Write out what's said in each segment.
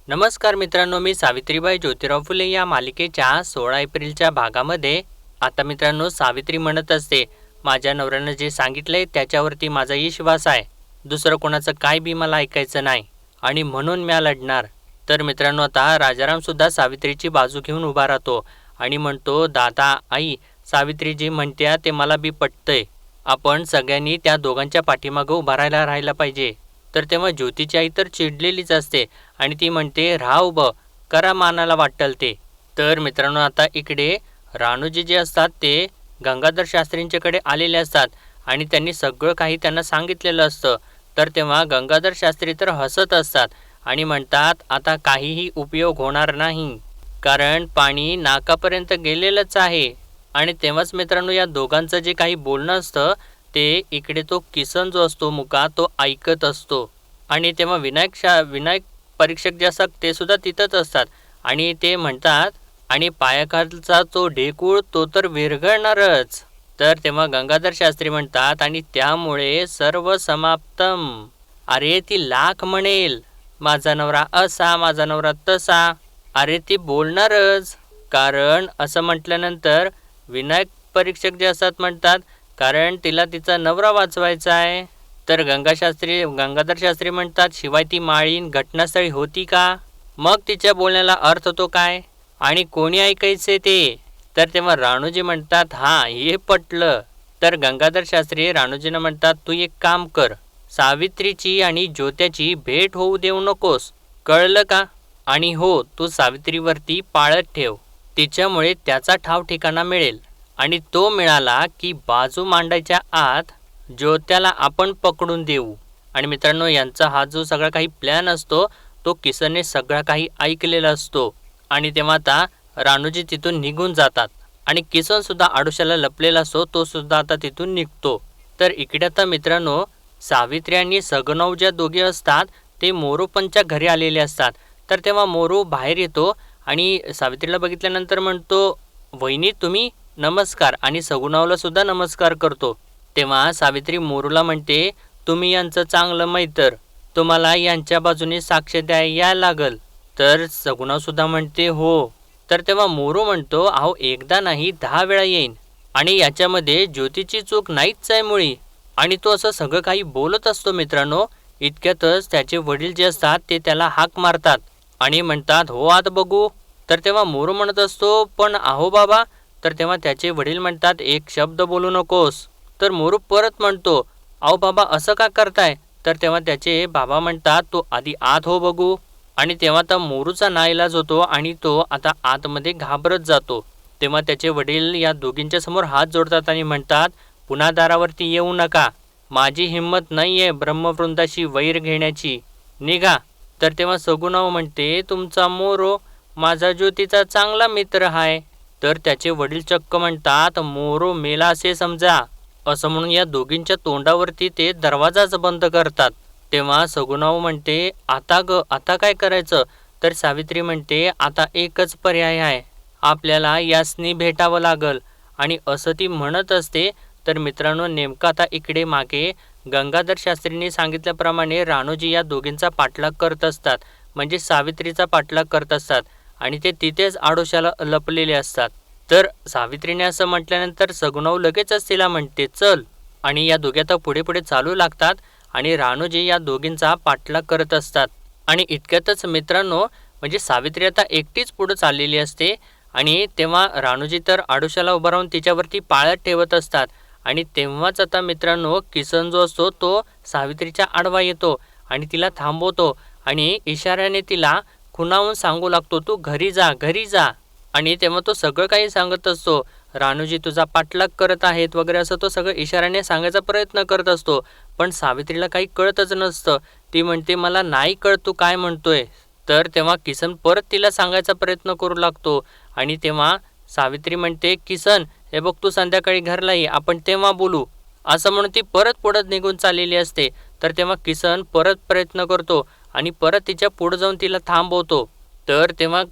नमस्कार मित्रांनो, मी सावित्रीबाई ज्योतिराव फुले या मालिकेच्या 16 एप्रिलच्या भागामध्ये आता मित्रांनो सावित्री म्हणत असते, माझ्या नवऱ्यानं जे सांगितलंय त्याच्यावरती माझा विश्वास आहे. दुसरं कोणाचं काय बी मला ऐकायचं नाही आणि म्हणून मी लढणार. तर मित्रांनो आता राजाराम सुद्धा सावित्रीची बाजू घेऊन उभा राहतो आणि म्हणतो, दादा आई सावित्री जी म्हणत्या ते मला बी पटतंय. आपण सगळ्यांनी त्या दोघांच्या पाठीमागं उभा राहायला पाहिजे. तर तेव्हा ज्योतीची आई तर चिडलेलीच असते आणि ती म्हणते, राहा उभं, करा मानाला वाटेल ते. तर मित्रांनो आता इकडे राणूजी जे असतात ते गंगाधर शास्त्रींच्याकडे आलेले असतात आणि त्यांनी सगळं काही त्यांना सांगितलेलं असतं. तर तेव्हा गंगाधर शास्त्री तर हसत असतात आणि म्हणतात, आता काहीही उपयोग होणार नाही, कारण पाणी नाकापर्यंत गेलेलंच आहे. आणि तेव्हाच मित्रांनो या दोघांचं जे काही बोलणं असतं ते इकडे तो किसन जो असतो मुका तो ऐकत असतो. आणि तेव्हा विनायक परीक्षक जे असतात ते सुद्धा तिथंच असतात आणि ते म्हणतात, आणि पायाखालचा तो ढेकूळ तो तर विरघळणारच. तर तेव्हा गंगाधर शास्त्री म्हणतात, आणि त्यामुळे सर्व समाप्तम. अरे ती लाख म्हणेल, माझा नवरा असा, माझा नवरा तसा, अरे ती बोलणारच. कारण असं म्हटल्यानंतर विनायक परीक्षक जे असतात म्हणतात, कारण तिला तिचा नवरा वाचवायचा आहे. तर गंगाधर शास्त्री म्हणतात, शिवाय ती माळीन घटनास्थळी होती का? मग तिच्या बोलण्याला अर्थ तो काय आणि कोणी ऐकायचे ते? तर तेव्हा राणूजी म्हणतात, हां हे पटलं. तर गंगाधर शास्त्री राणूजींना म्हणतात, तू एक काम कर, सावित्रीची आणि ज्योत्याची भेट होऊ देऊ नकोस, कळलं का? आणि हो, तू सावित्रीवरती पाळत ठेव, तिच्यामुळे त्याचा ठाव ठिकाणा मिळेल आणि तो मिळाला की बाजू मांडायच्या आत ज्योत्याला आपण पकडून देऊ. आणि मित्रांनो यांचा हा जो सगळा काही प्लॅन असतो तो किसनने सगळा काही ऐकलेला असतो. आणि तेव्हा आता राणूजी तिथून निघून जातात आणि किसन सुद्धा आडोशाला लपलेला असतो, तो सुद्धा आता तिथून निघतो. तर इकडे आता मित्रांनो सावित्री आणि सगनव ज्या दोघे असतात ते मोरूपंच्या घरी आलेले असतात. तर तेव्हा मोरू बाहेर येतो आणि सावित्रीला बघितल्यानंतर म्हणतो, वहिनी तुम्ही, नमस्कार. आणि सगुणावला सुद्धा नमस्कार करतो. तेव्हा सावित्री मोरूला म्हणते, तुम्ही यांचं चांगलं मैत्र, तुम्हाला यांच्या बाजूने साक्ष यायला लागल. तर सगुणाव सुद्धा म्हणते हो. तर तेव्हा मोरू म्हणतो, अहो एकदा नाही 10 वेळा येईन आणि याच्यामध्ये ज्योतीची चूक नाहीच आहे मुळी. आणि तो असं सगळं काही बोलत असतो मित्रांनो. इतक्यातच त्याचे वडील जे असतात ते त्याला हाक मारतात आणि म्हणतात, हो आत बघू. तर तेव्हा मोरू म्हणत असतो, पण अहो बाबा. तर तेव्हा त्याचे वडील म्हणतात, एक शब्द बोलू नकोस. तर मोरू परत म्हणतो, अहो बाबा असं का करताय? तर तेव्हा त्याचे बाबा म्हणतात, तो आधी आत हो बघू. आणि तेव्हा आता मोरूचा नाईलाज होतो आणि तो आता आतमध्ये घाबरत जातो. तेव्हा त्याचे वडील या दोघींच्या समोर हात जोडतात आणि म्हणतात, पुन्हा दारावरती येऊ नका, माझी हिंमत नाहीये ब्रह्मवृंदाशी वैर घेण्याची, निघा. तर तेव्हा सगुणाव म्हणते, तुमचा मोरो माझा ज्योतीचा चांगला मित्र आहे. तर त्याचे वडील चक्क म्हणतात, मोरो मेला असे समजा. असं म्हणून या दोघींच्या तोंडावरती ते दरवाजाच बंद करतात. तेव्हा सगुणाव म्हणते, आता काय करायचं? तर सावित्री म्हणते, आता एकच पर्याय आहे, आपल्याला यासनी भेटावं लागल. आणि असं ती म्हणत असते. तर मित्रांनो नेमकं आता इकडे मागे गंगाधर शास्त्रींनी सांगितल्याप्रमाणे राणूजी या दोघींचा पाठलाग करत असतात, म्हणजे सावित्रीचा पाठलाग करत असतात आणि ते तिथेच आडोशाला लपलेले असतात. तर सावित्रीने असं म्हटल्यानंतर सगुणाव लगेचच तिला म्हणते, चल. आणि या दोघी आता पुढे पुढे चालू लागतात आणि राणूजी या दोघींचा पाठलाग करत असतात. आणि इतक्यातच मित्रांनो म्हणजे सावित्री आता एकटीच पुढे चाललेली असते आणि तेव्हा राणूजी तर आडोशाला उभं राहून तिच्यावरती पाळत ठेवत असतात. आणि तेव्हाच आता मित्रांनो किसन जो असतो तो सावित्रीच्या आडवा येतो आणि तिला थांबवतो आणि इशाऱ्याने तिला खुणावून सांगू लागतो, तू घरी जा, घरी जा. आणि तेव्हा तो सगळं काही सांगत असतो, राणूजी तुझा पाठलाग करत आहेत वगैरे, असं तो सगळं इशाऱ्याने सांगायचा प्रयत्न करत असतो. पण सावित्रीला काही कळतच नसतं. ती म्हणते, मला नाही कळत तू काय म्हणतोय. तर तेव्हा किसन परत तिला सांगायचा प्रयत्न करू लागतो आणि तेव्हा सावित्री म्हणते, किसन हे बघ, तू संध्याकाळी घरला ये, आपण तेव्हा बोलू. असं म्हणून ती परत पुढं निघून चाललेली असते. तर तेव्हा किसन परत प्रयत्न करतो आणि परत तिच्या पुढं जाऊन तिला थांबवतो. तर तेव्हा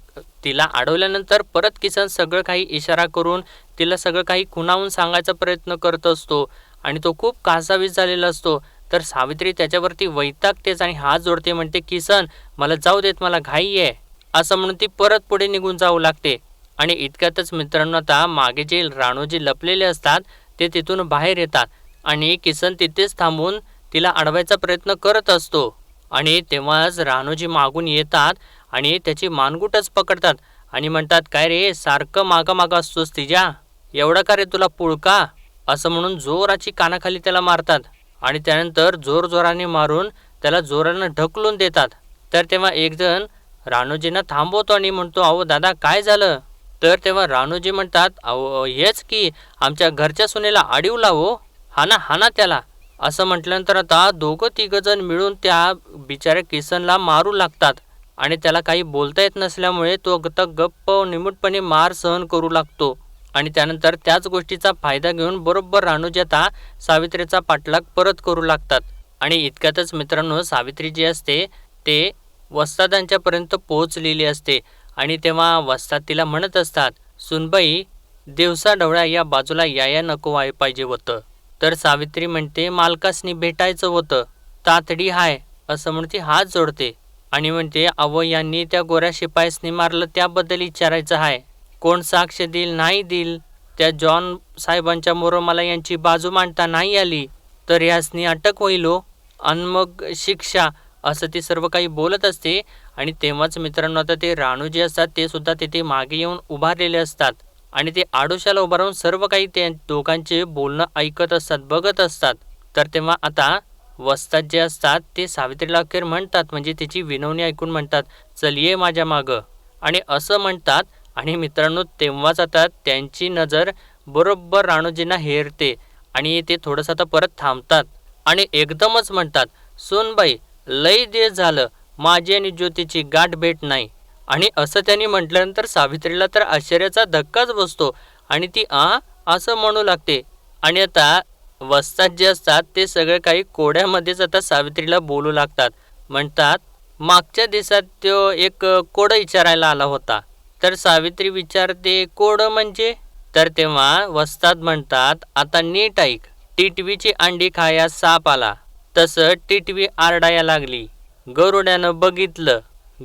तिला अडवल्यानंतर परत किसन सगळं काही इशारा करून तिला सगळं काही खुणावून सांगायचा प्रयत्न करत असतो आणि तो खूप कासावीस झालेला असतो. तर सावित्री त्याच्यावरती वैतागतेच आणि हात जोडते, म्हणते किसन मला जाऊ देत, मला घाई आहे, असं म्हणून ती परत पुढे निघून जाऊ लागते. आणि इतक्यातच मित्रांनो आता मागे जे राणूजी लपलेले असतात ते तिथून बाहेर येतात आणि किसन तिथेच थांबून तिला अडवायचा प्रयत्न करत असतो. आणि तेव्हाच राणूजी मागून येतात आणि त्याची मानगुटच पकडतात आणि म्हणतात, काय रे सारखं मागं मागं असतोस तिच्या, एवढा का रे तुला पुळका, असं म्हणून जोराची कानाखाली त्याला मारतात आणि त्यानंतर जोरजोराने मारून त्याला जोरानं ढकलून देतात. तर तेव्हा एकजण राणूजींना थांबवतो आणि म्हणतो, अहो दादा काय झालं. तर तेव्हा राणूजी म्हणतात, अहो हेच की आमच्या घरच्या सुनेला आडीव लावो, हाना त्याला, असं म्हटल्यानंतर आता दोघं तिघं जण मिळून त्या बिचाऱ्या किसनला मारू लागतात आणि त्याला काही बोलता येत नसल्यामुळे तो आता गप्प निमूटपणे मार सहन करू लागतो. आणि त्यानंतर त्याच गोष्टीचा फायदा घेऊन बरोबर राणूजी आता सावित्रीचा पाठलाग परत करू लागतात. आणि इतक्यातच मित्रांनो सावित्री जी असते ते वस्तादांच्यापर्यंत पोहोचलेली असते आणि तेव्हा वस्ताद तिला म्हणत असतात, सुनबाई दिवसा ढवळ्या या बाजूला याया नको व्हाय पाहिजे होतं. तर सावित्री म्हणते, मालकासनी भेटायचं होतं, तातडी हाय, असं म्हणून ती हात जोडते आणि म्हणते, अव यांनी त्या गोऱ्या शिपायासनी मारलं त्याबद्दल विचारायचं आहे, कोण साक्ष देईल नाही देईल, त्या जॉन साहेबांच्या मोर मला यांची बाजू मांडता नाही आली तर यासनी अटक होईल हो, आणि मग शिक्षा, असं ती सर्व काही बोलत असते. आणि तेव्हाच मित्रांनो आता ते राणू जे असतात ते सुद्धा तिथे मागे येऊन उभारलेले असतात आणि ते आडोशाला उभा राहून सर्व काही ते दोघांचे बोलणं ऐकत असतात, बघत असतात. तर तेव्हा आता वस्ताद जे असतात ते सावित्रीला अखेर म्हणतात, म्हणजे तिची विनवणी ऐकून म्हणतात, चल ये माझ्या मागं, आणि असं म्हणतात. आणि मित्रांनो तेव्हाच आता त्यांची नजर बरोबर राणूजींना हेरते आणि ते थोडंसं आता परत थांबतात आणि एकदमच म्हणतात, सोनबाई लई दिवस झालं माझी आणि ज्योतीची गाठ भेट नाही. आणि असं त्यांनी म्हटल्यानंतर सावित्रीला तर आश्चर्याचा धक्काच बसतो आणि ती असं म्हणू लागते. आणि आता वस्ताद जे असतात ते सगळे काही कोड्यामध्येच आता सावित्रीला बोलू लागतात, म्हणतात, मागच्या दिवसात तो एक कोड विचारायला आला होता. तर सावित्री विचारते, कोड म्हणजे. तर तेव्हा वस्ताद म्हणतात, आता नीट ऐक, टिटवीची अंडी खाया साप आला तसं टिटवी आरडाया लागली, गरुड्यानं बघितलं,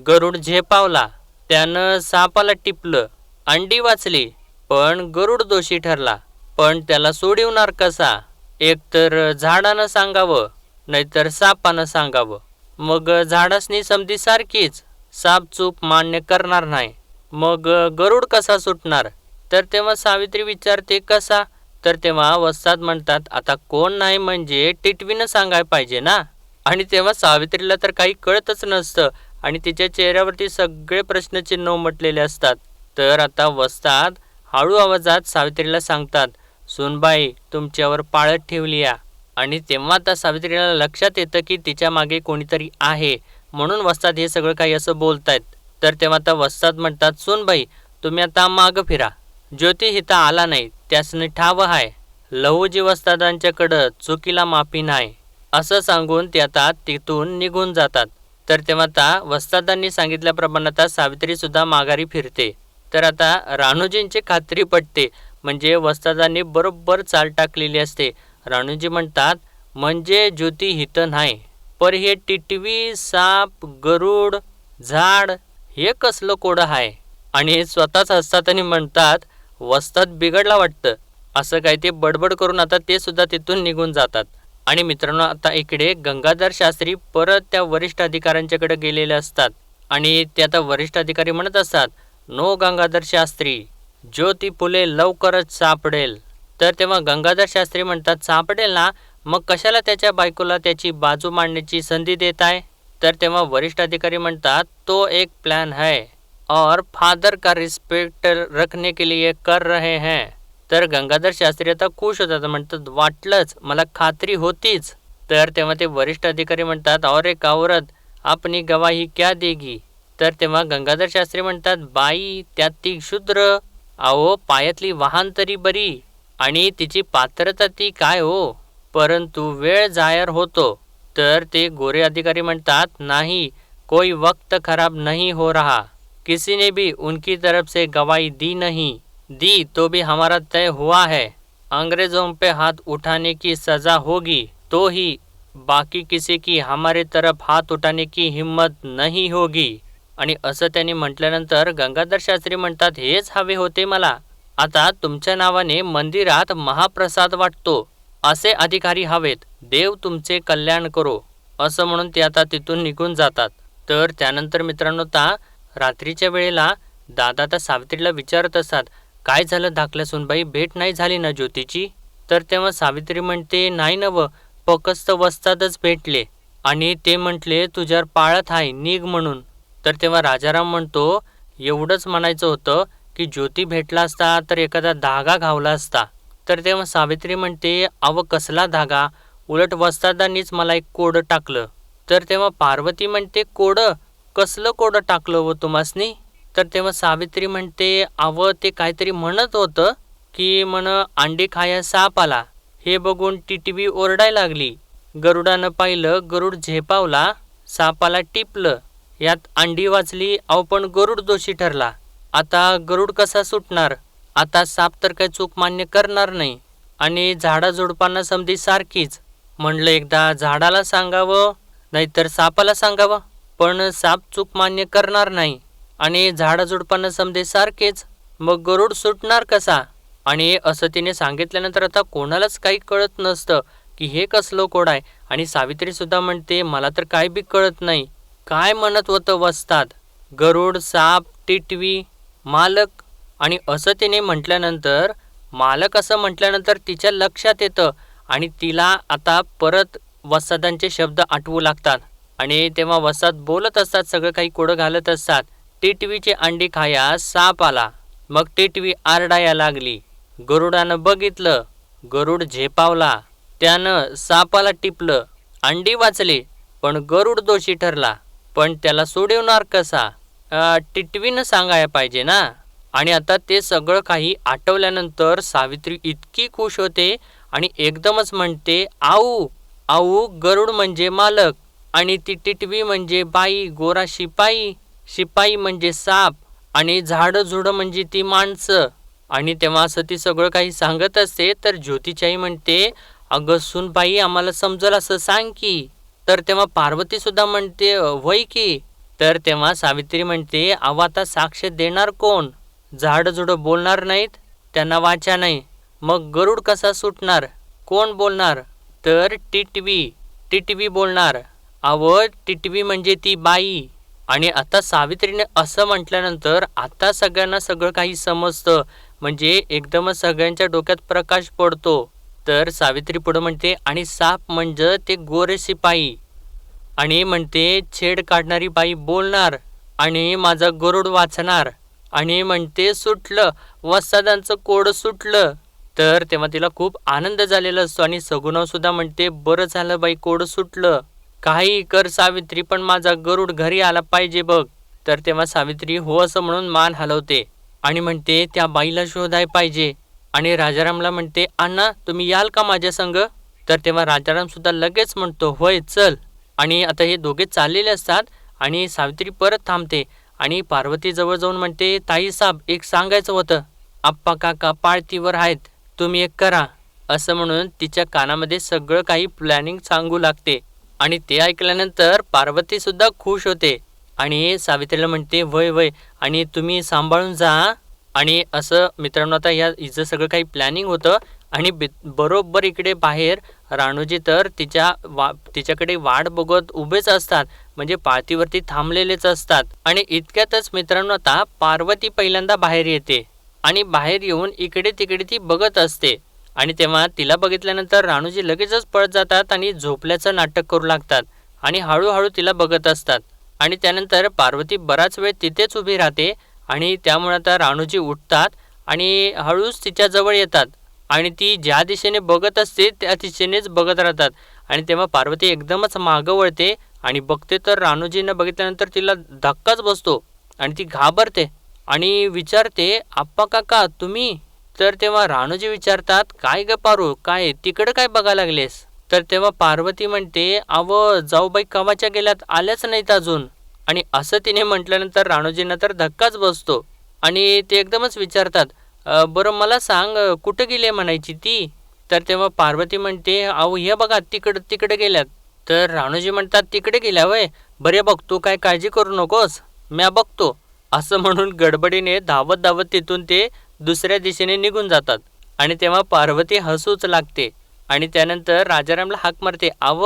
गरुड झेपावला, त्यानं सापाला टिपलं, अंडी वाचली, पण गरुड दोषी ठरला, पण त्याला सोडवणार कसा, एकतर झाडानं सांगावं नाहीतर सापानं सांगावं, मग झाडासनी समधी सारखीच, साप चूप मान्य करणार नाही, मग गरुड कसा सुटणार. तर तेव्हा सावित्री विचारते, कसा. तर तेव्हा वस्ताद म्हणतात, आता कोण नाही म्हणजे टिटवीनं सांगायला पाहिजे ना. आणि तेव्हा सावित्रीला तर काही कळतच नसतं आणि तिच्या चेहऱ्यावरती सगळे प्रश्नचिन्ह उमटलेले असतात. तर आता वस्ताद हळू आवाजात सावित्रीला सांगतात, सुनबाई तुमच्यावर पाळत ठेवली या. आणि तेव्हा आता सावित्रीला लक्षात येतं की तिच्या मागे कोणीतरी आहे, म्हणून वस्ताद हे सगळं काही असं बोलतायत. तर तेव्हा आता वस्ताद म्हणतात, सुनबाई तुम्ही आता मागं फिरा, ज्योती हिता आला नाही त्यासनी ठाव आहे, लहूजी वस्तादांच्याकडं चुकीला माफी नाही, असं सांगून ते आता तिथून निघून जातात. तर तेव्हा आता वस्तादांनी सांगितल्याप्रमाणे आता सावित्री सुद्धा माघारी फिरते. तर आता राणूजींची खात्री पटते, म्हणजे वस्तादांनी बरोबर चाल टाकलेली असते. राणूजी म्हणतात, म्हणजे ज्योती हितं नाही, पर हे टिटवी, साप, गरुड, झाड हे कसलं कोडं आहे. आणि स्वतःच हसतात आणि म्हणतात, वस्ताद बिघडला वाटतं, असं काय ते बडबड करून आता ते सुद्धा तिथून निघून जातात. आणि मित्रांनो आता इकडे गंगाधर शास्त्री परत त्या वरिष्ठ अधिकाऱ्यांच्याकडे गेलेले असतात आणि ते आता वरिष्ठ अधिकारी म्हणत असतात, नो गंगाधर शास्त्री, ज्योती फुले लवकरच सापडेल. तर तेव्हा गंगाधर शास्त्री म्हणतात, सापडेल ना, मग कशाला त्याच्या बायकोला त्याची बाजू मांडण्याची संधी देत आहे. तर तेव्हा वरिष्ठ अधिकारी म्हणतात, तो एक प्लान है और फादर का रिस्पेक्ट रखने के लिए कर रहे हैं. तर गंगाधर शास्त्री आता खुश होतात, म्हणतात, वाटलंच, मला खात्री होतीच. तर तेव्हा ते वरिष्ठ अधिकारी म्हणतात, और एक औरत अपनी गवाही क्या देगी. तर तेव्हा गंगाधर शास्त्री म्हणतात, बाई त्यात ती शूद्र, अहो पायातली वाहन तरी बरी आणि तिची पात्रता ती काय हो, परंतु वेळ जायर होतो. तर ते गोरे अधिकारी म्हणतात, नाही, कोई वक्त खराब नहीं हो रहा, किसी ने भी उनकी तरफ से गवाही दी नहीं, दी तो भी हमारा तय हुआ है, अंग्रेजों पे हाथ उठाने की सजा होगी तो ही बाकी किसी की हमारे तरफ हात उठाने की हिम्मत नहीं होगी. आणि असं त्यांनी म्हटल्यानंतर गंगाधर शास्त्री म्हणतात, हेच हवे होते मला. आता तुमच्या नावाने मंदिरात महाप्रसाद वाटतो असे अधिकारी हवेत. देव तुमचे कल्याण करो. असं म्हणून ते आता तिथून निघून जातात. तर त्यानंतर मित्रांनो, रात्रीच्या वेळेला दादा त्या सावित्रीला विचारत असतात, काय झालं धाकल्या सुनबाई, भेट नाही झाली ना ज्योतीची? तर तेव्हा सावित्री म्हणते, नाही नव, फक्त वस्तादच भेटले आणि ते म्हटले तुझ्यावर पाळत आहे, निघ म्हणून. तर तेव्हा राजाराम म्हणतो, एवढंच म्हणायचं होतं की ज्योती भेटला असता तर एखादा धागा घावला असता. तर तेव्हा सावित्री म्हणते, अव कसला धागा, उलट वस्तादांनीच मला एक कोडं टाकलं. तर तेव्हा पार्वती म्हणते, कोडं? कसलं कोडं टाकलं व तुम्हासनी? तर तेव्हा सावित्री म्हणते, अव ते काहीतरी म्हणत होतं की अंडी खाया साप आला. हे बघून टिटवी ओरडायला लागली. गरुडानं पाहिलं, गरुड झेपावला, सापाला टिपलं, यात अंडी वाचली. अहो पण गरुड दोषी ठरला. आता गरुड कसा सुटणार? आता साप तर काही चूक मान्य करणार नाही आणि झाडाझुडपांना समधी सारखीच. म्हणलं एकदा झाडाला सांगावं नाहीतर सापाला सांगावं, पण साप चूक मान्य करणार नाही आणि झाडाझुडपांना समधी सारखेच, मग गरुड सुटणार कसा? आणि असं तिने सांगितल्यानंतर आता कोणालाच काही कळत नसतं की हे कसलं कोड आहे. आणि सावित्री सुद्धा म्हणते, मला तर काय बी कळत नाही, काय म्हणत होतं वस्ताद? गरुड, साप, टिटवी, मालक. आणि असं तिने म्हटल्यानंतर, मालक असं म्हटल्यानंतर तिच्या लक्षात येतं आणि तिला आता परत वस्तादांचे शब्द आठवू लागतात. आणि तेव्हा वस्ताद बोलत असतात, सगळं काही कोडं घालत असतात. टिटवीची अंडी खाया साप आला, मग टिटवी आरडाया लागली. गरुडानं बघितलं, गरुड झेपावला, त्यानं सापाला टिपलं, अंडी वाचली, पण गरुड दोषी ठरला. पण त्याला सोडवणार कसा? टिटवीनं सांगायला पाहिजे ना. आणि आता ते सगळं काही आठवल्यानंतर सावित्री इतकी खुश होते आणि एकदमच म्हणते, आऊ आऊ, गरुड म्हणजे मालक आणि ती टिटवी म्हणजे बाई, गोरा शिपाई, शिपाई म्हणजे साप आणि झाडं झुडं म्हणजे ती माणसं. आणि तेव्हा असं ती सगळं काही सांगत असते. तर ज्योतिच्याई म्हणते, अगं सुनबाई, आम्हाला समजलं असं सांग की. तर तेव्हा पार्वती सुद्धा म्हणते, होय की. तर तेव्हा सावित्री म्हणते, अव आता साक्ष देणार कोण? झाडझुडं बोलणार नाहीत, त्यांना वाचा नाही, मग गरुड कसा सुटणार? कोण बोलणार? तर टिटवी, टिटवी बोलणार. अव टिटवी म्हणजे ती बाई. आणि आता सावित्रीने असं म्हटल्यानंतर आता सगळ्यांना सगळं काही समजतं, म्हणजे एकदमच सगळ्यांच्या डोक्यात प्रकाश पडतो. तर सावित्री पुढं म्हणते, आणि साप म्हणजे ते गोरे शिपाई. आणि म्हणते, छेड काढणारी बाई बोलणार आणि माझा गरुड वाचणार. आणि म्हणते, सुटलं, वस्तादांचं कोड सुटलं. तर तेव्हा तिला खूप आनंद झालेला असतो. आणि सगुणाव सुद्धा म्हणते, बरं झालं बाई, कोड सुटलं. काही कर सावित्री, पण माझा गरुड घरी आला पाहिजे बघ. तर तेव्हा सावित्री हो असं म्हणून मान हलवते आणि म्हणते, त्या बाईला शोधाय पाहिजे. आणि राजारामला म्हणते, अण्णा तुम्ही याल का माझ्या संग? तर तेव्हा राजाराम सुद्धा लगेच म्हणतो, होय चल. आणि आता हे दोघे चाललेले असतात आणि सावित्री परत थांबते आणि पार्वती जवळ जाऊन म्हणते, ताई साहेब, एक सांगायचं होतं. आप्पा काका पाळतीवर आहेत, तुम्ही एक करा. असं म्हणून तिच्या कानामध्ये सगळं काही प्लॅनिंग सांगू लागते. आणि ते ऐकल्यानंतर पार्वती सुद्धा खुश होते आणि सावित्रीला म्हणते, वय वय, आणि तुम्ही सांभाळून जा. आणि असं मित्रांनो, आता हिचं सगळं काही प्लॅनिंग होतं. आणि बरोबर इकडे बाहेर राणूजी तर तिच्याकडे वाट बघत उभेच असतात, म्हणजे पाळतीवरती थांबलेलेच असतात. आणि इतक्यातच मित्रांनो, आता पार्वती पहिल्यांदा बाहेर येते आणि बाहेर येऊन इकडे तिकडे ती बघत असते. आणि तेव्हा तिला बघितल्यानंतर राणूजी लगेचच पळत जातात आणि झोपल्याचं नाटक करू लागतात आणि हळूहळू तिला बघत असतात. आणि त्यानंतर पार्वती बराच वेळ तिथेच उभी राहते आणि त्यामुळे आता राणूजी उठतात आणि हळूच तिच्या जवळ येतात आणि ती ज्या दिशेने बघत असते त्या दिशेनेच बघत राहतात. आणि तेव्हा पार्वती एकदमच मागं वळते आणि बघते तर राणूजींना बघितल्यानंतर तिला धक्काच बसतो आणि ती घाबरते आणि विचारते, आप्पा काका तुम्ही? तर तेव्हा राणूजी विचारतात, काय ग पारू, काय तिकडं काय बघायला लागलेस? तर तेव्हा पार्वती म्हणते, अव जाऊबाई कवाच्या गेल्यात, आल्याच नाहीत अजून. आणि असं तिने म्हटल्यानंतर राणूजींना तर धक्काच बसतो आणि ते एकदमच विचारतात, बरं मला सांग, कुठं गेले म्हणायची ती? तर तेव्हा पार्वती म्हणते, अहो हे बघा तिकडं गेल्यात. तर राणूजी म्हणतात, तिकडे गेल्या वय, बरे बघ तू काय काळजी करू नकोस, म्या बघतो. असं म्हणून गडबडीने धावत धावत तिथून ते दुसऱ्या दिशेने निघून जातात. आणि तेव्हा पार्वती हसूच लागते आणि त्यानंतर राजारामला हाक मारते, आव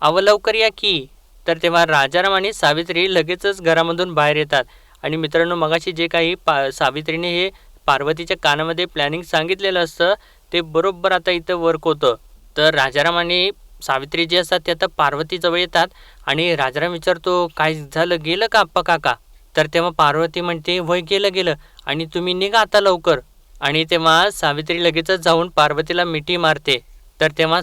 आव लवकर या की. तर तेव्हा राजाराम आणि सावित्री लगेचच घरामधून बाहेर येतात. आणि मित्रांनो, मगाशी जे काही सावित्रीने हे पार्वतीच्या कानामध्ये प्लॅनिंग सांगितलेलं असतं ते बरोबर आता इथं वर्क होतं. तर राजाराम आणि सावित्री जी असतात ते आता पार्वतीजवळ येतात आणि राजाराम विचारतो, काय झालं, गेलं का आप्पा काका? तर तेव्हा पार्वती म्हणते, वय गेलं गेलं आणि तुम्ही निघा आता लवकर. आणि तेव्हा सावित्री लगेचच जाऊन पार्वतीला मिठी मारते. तर तेव्हा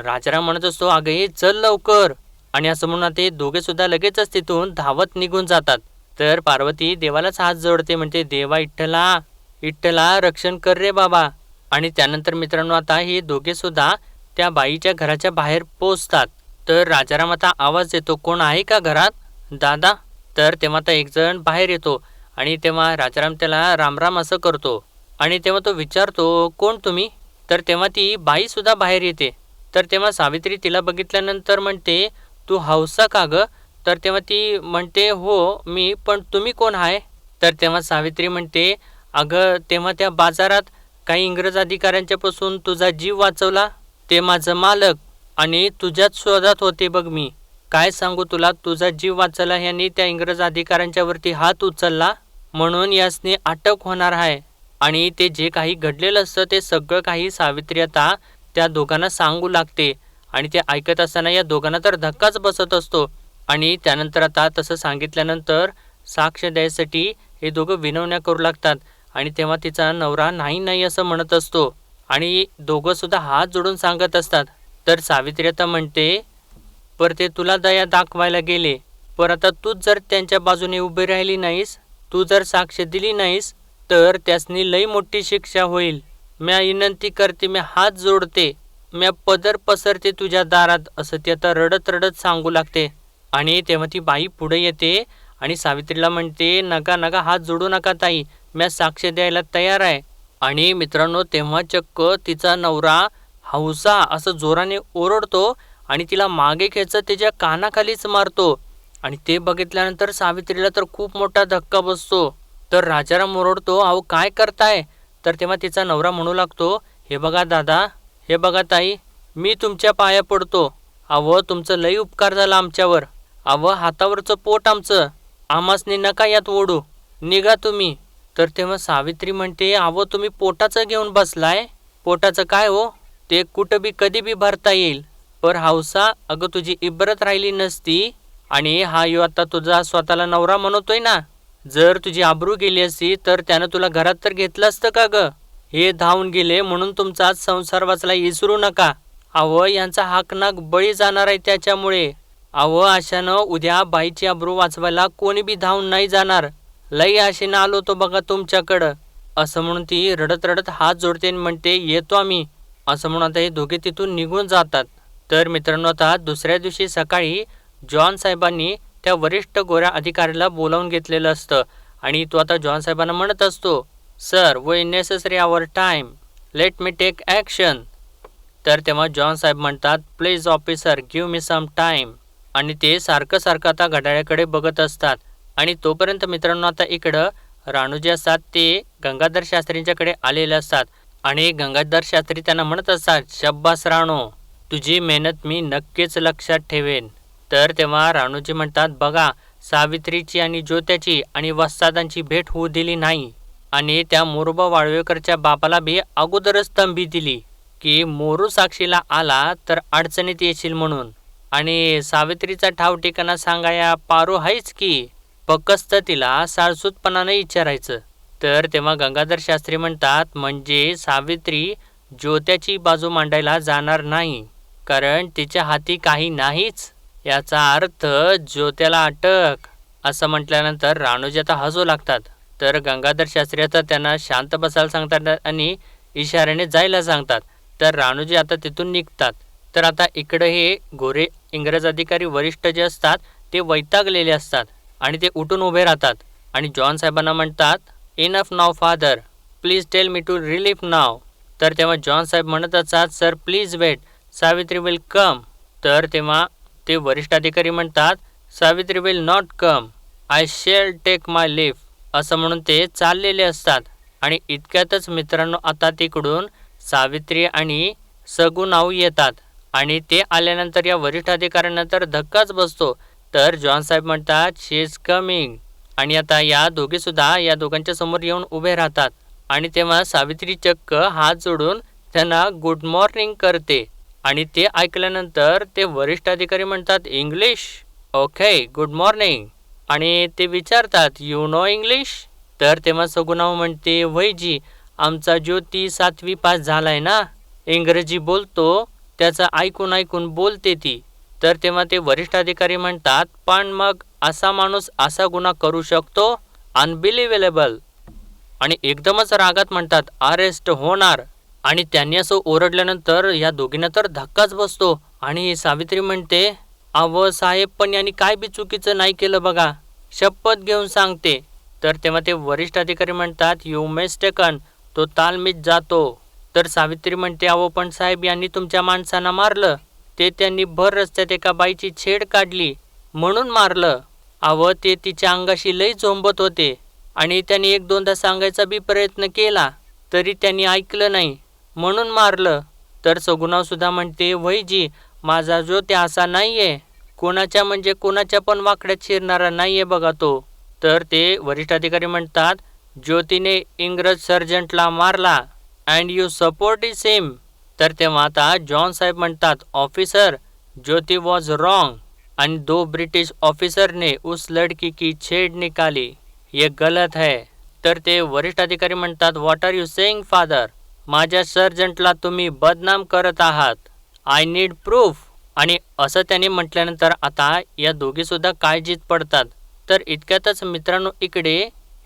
राजाराम म्हणत असतो, अगं हे चल लवकर. आणि असं म्हणून ते दोघे सुद्धा लगेचच तिथून धावत निघून जातात. तर पार्वती देवालाच हात जोडते, म्हणते, देवा विठ्ठला विठ्ठला रक्षण कर रे बाबा. आणि त्यानंतर मित्रांनो, आता हे दोघे सुद्धा त्या बाईच्या घराच्या बाहेर पोचतात. तर राजाराम आता आवाज देतो, कोण आहे का घरात दादा? तर तेव्हा आता एक जण बाहेर येतो आणि तेव्हा राजाराम त्याला रामराम असं करतो. आणि तेव्हा तो विचारतो, कोण तुम्ही? तर तेव्हा ती बाईसुद्धा बाहेर येते. तर तेव्हा सावित्री तिला बघितल्यानंतर म्हणते, तू हौसा का गं? तर तेव्हा ती म्हणते, हो मी, पण तुम्ही कोण आहे? तर तेव्हा सावित्री म्हणते, अगं तेव्हा त्या बाजारात काही इंग्रज अधिकाऱ्यांच्यापासून तुझा जीव वाचवला ते माझं मालक आणि तुझ्याच शोधात होते बघ मी. काय सांगू तुला, तुझा जीव वाचला ह्यांनी त्या इंग्रज अधिकाऱ्यांच्यावरती हात उचलला म्हणून यासनी अटक होणार आहे. आणि ते जे काही घडलेलं असतं ते सगळं काही सावित्री आता त्या दोघांना सांगू लागते. आणि ते ऐकत असताना या दोघांना तर धक्काच बसत असतो. आणि त्यानंतर आता तसं सांगितल्यानंतर साक्ष द्यायसाठी हे दोघं विनवण्या करू लागतात. आणि तेव्हा तिचा नवरा नाही नाही असं म्हणत असतो आणि दोघं सुद्धा हात जोडून सांगत असतात. तर सावित्री आता म्हणते, पर ते तुला दया दाखवायला गेले, पर आता तूच जर त्यांच्या बाजूने उभी राहिली नाहीस, तू जर साक्ष दिली नाहीस तर त्यासनी लई मोठी शिक्षा होईल. म्या विनंती करते, म्या हात जोडते, म्या पदर पसरते तुझ्या दारात, असं ती आता रडत रडत सांगू लागते. आणि तेव्हा ती बाई पुढे येते आणि सावित्रीला म्हणते, नका नका हात जोडू नका ताई, म्या साक्ष द्यायला तयार आहे. आणि मित्रांनो, तेव्हा चक्क तिचा नवरा हौसा असं जोराने ओरडतो आणि तिला मागे खेचत त्याच्या कानाखालीच मारतो. आणि ते बघितल्यानंतर सावित्रीला तर खूप मोठा धक्का बसतो. तर राजाराम ओरडतो, अहो काय करताय? तर तेव्हा तिचा नवरा म्हणू लागतो, हे बघा दादा, हे बघा ताई, मी तुमच्या पाया पडतो. अहो तुमचं लई उपकार झाला आमच्यावर. अहो हातावरचं पोट आमचं, आम्हासनी नका यात ओढू, निघा तुम्ही. तर तेव्हा सावित्री म्हणते, अहो तुम्ही पोटाचं घेऊन बसलाय, पोटाचं काय हो, ते कुठं बी कधी बी भरता येईल. पर हौसा, अगं तुझी इब्रत राहिली नसती. आणि हा यो आता तुझा स्वतःला नवरा म्हणतोय ना, जर तुझी आबरू गेली असती तर त्यानं तुला घरात तर घेतलं असतं का ग? हे धावून गेले म्हणून तुमचा आज संसार वाचला, विसरू नका. अहो यांचा हाकनाक बळी जाणार आहे त्याच्यामुळे. अहो अशानं उद्या बाईची आबरू वाचवायला कोणी बी धावून नाही जाणार. लई आशेनं आलो तो बघा तुमच्याकडं. असं म्हणून ती रडत रडत हात जोडते आणि म्हणते, येतो आम्ही. असं म्हणून आता हे दोघे तिथून निघून जातात. तर मित्रांनो, आता दुसऱ्या दिवशी सकाळी जॉन साहेबांनी त्या वरिष्ठ गोऱ्या अधिकाऱ्याला बोलावून घेतलेलं असतं आणि तो आता जॉन साहेबांना म्हणत असतो, sir we necessary our time, let me take action. तर तेव्हा जॉन साहेब म्हणतात, please officer give me some time. आणि ते सारखं सारखं आता घड्याळाकडे बघत असतात. आणि तोपर्यंत मित्रांनो, आता इकडं राणू जे असतात ते गंगाधर शास्त्रींच्याकडे आलेले असतात. आणि गंगाधर शास्त्री त्यांना म्हणत असतात, शब्बास राणू, तुझी मेहनत मी नक्कीच लक्षात ठेवेन. तर तेव्हा राणूजी म्हणतात, बघा सावित्रीची आणि ज्योत्याची आणि वस्तादांची भेट होऊ दिली नाही आणि त्या मोरोबा वाळवेकरच्या बापाला बी अगोदरच तंबी दिली की मोरू साक्षीला आला तर अडचणीत येशील म्हणून. आणि सावित्रीचा ठाव ठिकाणा सांगाया पारू हायच की, फक्त तिला साळसूतपणानं विचारायचं. तर तेव्हा गंगाधर शास्त्री म्हणतात, म्हणजे सावित्री ज्योत्याची बाजू मांडायला जाणार नाही कारण तिच्या हाती काही नाहीच, याचा अर्थ ज्योत्याला अटक. असं म्हटल्यानंतर राणूजी आता हसू लागतात. तर गंगाधर शास्त्री आता त्यांना शांत बसायला सांगतात आणि इशाऱ्याने जायला सांगतात. तर राणूजी आता तिथून निघतात. तर आता इकडं हे गोरे इंग्रज अधिकारी वरिष्ठ जे असतात ते वैतागलेले असतात आणि ते उठून उभे राहतात आणि जॉन साहेबांना म्हणतात, enough now father, please tell me to relief now. तर तेव्हा जॉन साहेब म्हणत असतात, sir please wait, Savitri will come. तर तेव्हा ते वरिष्ठ अधिकारी म्हणतात Savitri will not come, I shall take my leave, असं म्हणून ते चाललेले असतात. आणि इतक्यातच मित्रांनो आता तिकडून सावित्री आणि सगुणाऊ येतात आणि ते आल्यानंतर या वरिष्ठ अधिकाऱ्यांना तर धक्काच बसतो. तर जॉन साहेब म्हणतात शी इज कमिंग, आणि आता या दोघीसुद्धा या दोघांच्या समोर येऊन उभे राहतात. आणि तेव्हा सावित्री चक्क हात जोडून त्यांना गुड मॉर्निंग करते. आणि ते ऐकल्यानंतर ते वरिष्ठ अधिकारी म्हणतात इंग्लिश, ओके गुड मॉर्निंग. आणि ते विचारतात यू नो इंग्लिश. तर तेव्हा सगुणाऊ म्हणते वैजी, आमचा ज्योती 7वी पास झालाय ना, इंग्रजी बोलतो, त्याचं ऐकून ऐकून बोलते ती. तर तेव्हा ते वरिष्ठ अधिकारी म्हणतात पण मग असा माणूस असा गुन्हा करू शकतो, अनबिलिव्हेबल. आणि एकदमच रागात म्हणतात अरेस्ट होणार. आणि त्यांनी असं ओरडल्यानंतर या दोघींना तर धक्काच बसतो. आणि सावित्री म्हणते अव साहेब पण यांनी काय बी चुकीचं नाही केलं बघा, शपथ घेऊन सांगते. तर तेव्हा ते वरिष्ठ अधिकारी म्हणतात यू मिस्टेकन, तो तालमीत जातो. तर सावित्री म्हणते अहो पण साहेब यांनी तुमच्या माणसांना मारलं, ते त्यांनी भर रस्त्यात एका बाईची छेड काढली म्हणून मारलं. अहो ते तिच्या अंगाशी लई झोंबत होते आणि त्यांनी 1-2दा सांगायचा बी प्रयत्न केला तरी त्यांनी ऐकलं नाही म्हणून मारलं. तर सगुणाव सुद्धा म्हणते वैजी, माझा जो ते असा नाहीये, कोणाच्या म्हणजे कोणाच्या पण वाकड्यात शिरणारा नाहीये बघा तो. तर ते वरिष्ठ अधिकारी म्हणतात ज्योतीने इंग्रज सर्जंटला मारला अँड यू सपोर्ट इज हिम. तर तेव्हा आता जॉन साहेब म्हणतात ऑफिसर ज्योती वॉज रॉन्ग आणि 2 ब्रिटिश ऑफिसर ने उस लड़की की छेड निकाली, ये गलत है. तर ते वरिष्ठ अधिकारी म्हणतात what are you saying father, माझ्या सर्जंटला तुम्ही बदनाम करत आहात, आय नीड प्रूफ. आणि असं त्यांनी म्हटल्यानंतर आता या दोघीसुद्धा काळजीत पडतात. तर इतक्यातच मित्रांनो इकडे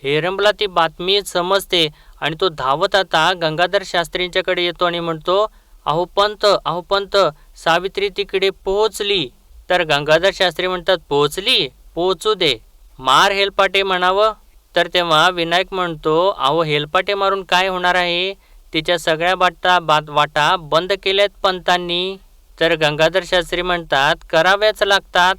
हेरंबला ती बातमी समजते आणि तो धावत आता गंगाधर शास्त्रींच्याकडे येतो आणि म्हणतो अहो पंत सावित्री तिकडे पोहोचली. तर गंगाधर शास्त्री म्हणतात पोहोचली, पोहोचू दे, मार हेलपाटे म्हणावं. तर तेव्हा विनायक म्हणतो अहो हेलपाटे मारून काय होणार आहे, तिच्या सगळ्या वाटा बंद केल्यात पंतांनी. तर गंगाधर शास्त्री म्हणतात कराव्याच लागतात,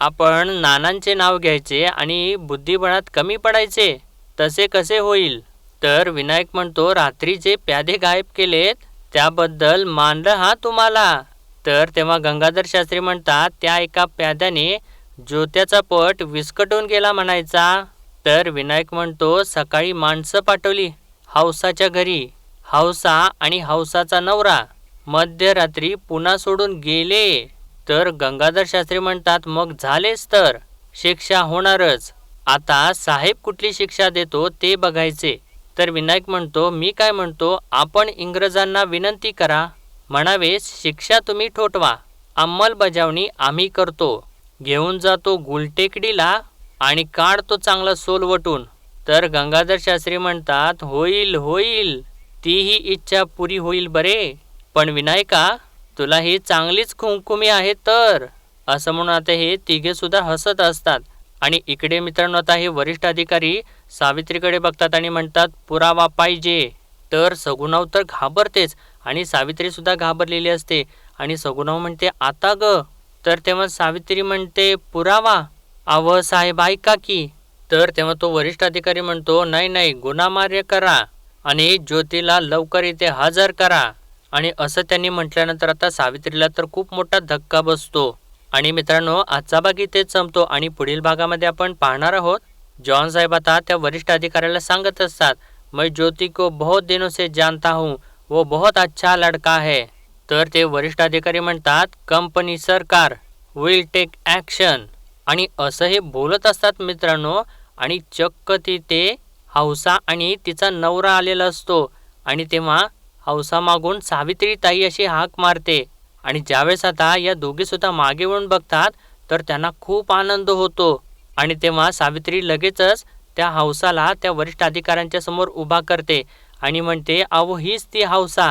आपण नानांचे नाव घ्यायचे आणि बुद्धिबळात कमी पडायचे, तसे कसे होईल. तर विनायक म्हणतो रात्री जे प्यादे गायब केलेत त्याबद्दल मानलं हा तुम्हाला. तर तेव्हा गंगाधर शास्त्री म्हणतात त्या एका प्याद्याने ज्योत्याचा पट विस्कटून गेला म्हणायचा. तर विनायक म्हणतो सकाळी माणसं पाठवली हौसाच्या घरी, हौसा आणि हौसाचा नवरा मध्यरात्री पुन्हा सोडून गेले. तर गंगाधर शास्त्री म्हणतात मग झालेच तर शिक्षा होणारच, आता साहेब कुठली शिक्षा देतो ते बघायचे. तर विनायक म्हणतो मी काय म्हणतो आपण इंग्रजांना विनंती करा, म्हणावे शिक्षा तुम्ही ठोठवा, अंमलबजावणी आम्ही करतो, घेऊन जातो गुलटेकडीला आणि काढतो चांगला सोलवटून. तर गंगाधर शास्त्री म्हणतात होईल, तीही इच्छा पुरी होईल बरे, पण विनायका तुला ही चांगलीच खुमखुमी आहे तर, असं म्हणून आता हे तिघे सुद्धा हसत असतात. आणि इकडे मित्रांनो आता हे वरिष्ठ अधिकारी सावित्रीकडे बघतात आणि म्हणतात पुरावा पाहिजे. तर सगुणाव तर घाबरतेच आणि सावित्री सुद्धा घाबरलेली असते. आणि सगुणाव म्हणते आता ग. तर तेव्हा सावित्री म्हणते पुरावा, अव साहेब ऐका की. तर तेव्हा तो वरिष्ठ अधिकारी म्हणतो नाही गुन्हामार्य करा आणि ज्योतीला लवकर इथे हजर करा. आणि असं त्यांनी म्हटल्यानंतर आता सावित्रीला तर खूप मोठा धक्का बसतो. आणि मित्रांनो आजचा भाग इथेच संपतो आणि पुढील भागामध्ये आपण पाहणार आहोत जॉन साहेब आता त्या वरिष्ठ अधिकाऱ्याला सांगत असतात मैं ज्योति को बहुत दिनों से जानता हूँ, वो बहुत अच्छा लड़का है. तर ते वरिष्ठ अधिकारी म्हणतात कंपनी सरकार विल टेक ॲक्शन. आणि असं हे बोलत असतात मित्रांनो आणि चक्क तिथे हौसा आणि तिचा नवरा आलेला असतो. आणि तेव्हा हौसा मागून सावित्री ताई अशी हाक मारते. आणि ज्यावेळेस आता या दोघी सुद्धा मागे वळून बघतात तर त्यांना खूप आनंद होतो. आणि तेव्हा सावित्री लगेचच त्या हौसाला त्या वरिष्ठ अधिकाऱ्यांच्या समोर उभा करते आणि म्हणते अहो हीच ती हौसा,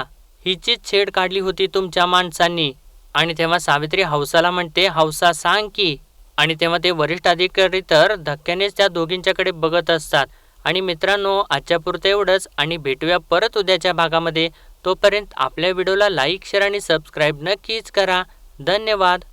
हिचीच छेड काढली होती तुमच्या माणसांनी. आणि तेव्हा सावित्री हौसाला म्हणते हौसा सांग की. आणि तेव्हा ते वरिष्ठ अधिकारी तर धक्क्यानेच त्या दोघींच्याकडे बघत असतात. आणि मित्रांनो आजच्या पुरतं एवढंच आणि भेटूया परत उद्याच्या भागामध्ये. तोपर्यंत आपल्या व्हिडिओला लाईक शेअर आणि सबस्क्राईब नक्कीच करा. धन्यवाद.